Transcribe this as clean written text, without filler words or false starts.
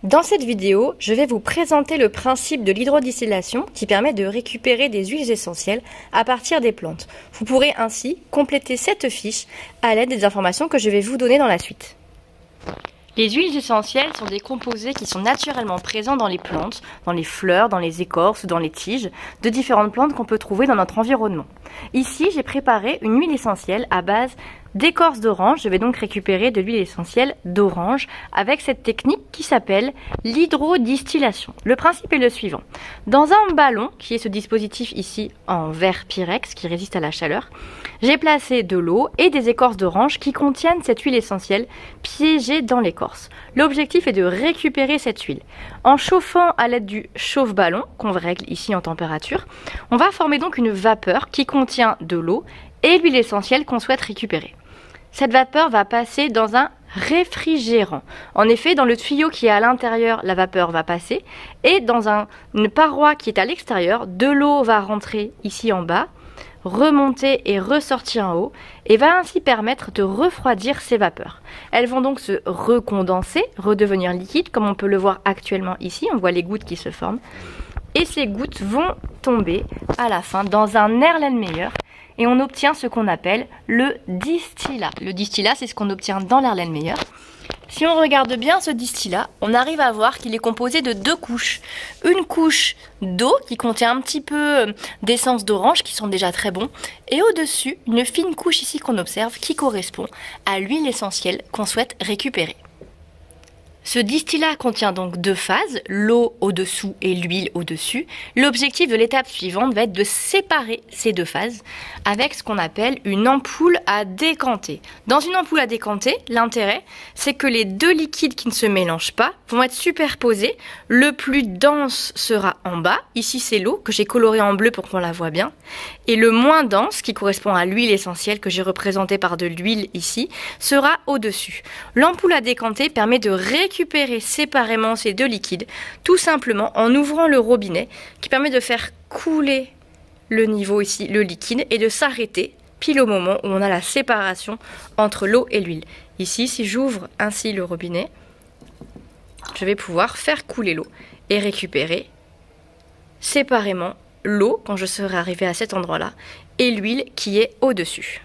Dans cette vidéo, je vais vous présenter le principe de l'hydrodistillation qui permet de récupérer des huiles essentielles à partir des plantes. Vous pourrez ainsi compléter cette fiche à l'aide des informations que je vais vous donner dans la suite. Les huiles essentielles sont des composés qui sont naturellement présents dans les plantes, dans les fleurs, dans les écorces ou dans les tiges de différentes plantes qu'on peut trouver dans notre environnement. Ici, j'ai préparé une huile essentielle à base d'écorce d'orange. Je vais donc récupérer de l'huile essentielle d'orange avec cette technique qui s'appelle l'hydrodistillation. Le principe est le suivant. Dans un ballon, qui est ce dispositif ici en verre Pyrex qui résiste à la chaleur, j'ai placé de l'eau et des écorces d'orange qui contiennent cette huile essentielle piégée dans l'écorce. L'objectif est de récupérer cette huile. En chauffant à l'aide du chauffe-ballon, qu'on règle ici en température, on va former donc une vapeur qui contient de l'eau et l'huile essentielle qu'on souhaite récupérer. Cette vapeur va passer dans un réfrigérant. En effet, dans le tuyau qui est à l'intérieur, la vapeur va passer et dans une paroi qui est à l'extérieur, de l'eau va rentrer ici en bas, remonter et ressortir en haut et va ainsi permettre de refroidir ces vapeurs. Elles vont donc se recondenser, redevenir liquides comme on peut le voir actuellement ici. On voit les gouttes qui se forment et ces gouttes vont tomber à la fin dans un Erlenmeyer et on obtient ce qu'on appelle le distillat. Le distillat, c'est ce qu'on obtient dans l'Erlenmeyer. Si on regarde bien ce distillat, on arrive à voir qu'il est composé de deux couches. Une couche d'eau qui contient un petit peu d'essence d'orange qui sont déjà très bons. Et au-dessus, une fine couche ici qu'on observe qui correspond à l'huile essentielle qu'on souhaite récupérer. Ce distillat contient donc deux phases, l'eau au-dessous et l'huile au-dessus. L'objectif de l'étape suivante va être de séparer ces deux phases avec ce qu'on appelle une ampoule à décanter. Dans une ampoule à décanter, l'intérêt, c'est que les deux liquides qui ne se mélangent pas vont être superposés. Le plus dense sera en bas, ici c'est l'eau que j'ai colorée en bleu pour qu'on la voit bien. Et le moins dense, qui correspond à l'huile essentielle que j'ai représentée par de l'huile ici, sera au-dessus. L'ampoule à décanter permet de récupérer séparément ces deux liquides, tout simplement en ouvrant le robinet qui permet de faire couler le niveau ici, le liquide, et de s'arrêter pile au moment où on a la séparation entre l'eau et l'huile. Ici, si j'ouvre ainsi le robinet, je vais pouvoir faire couler l'eau et récupérer séparément l'eau quand je serai arrivé à cet endroit-là et l'huile qui est au-dessus.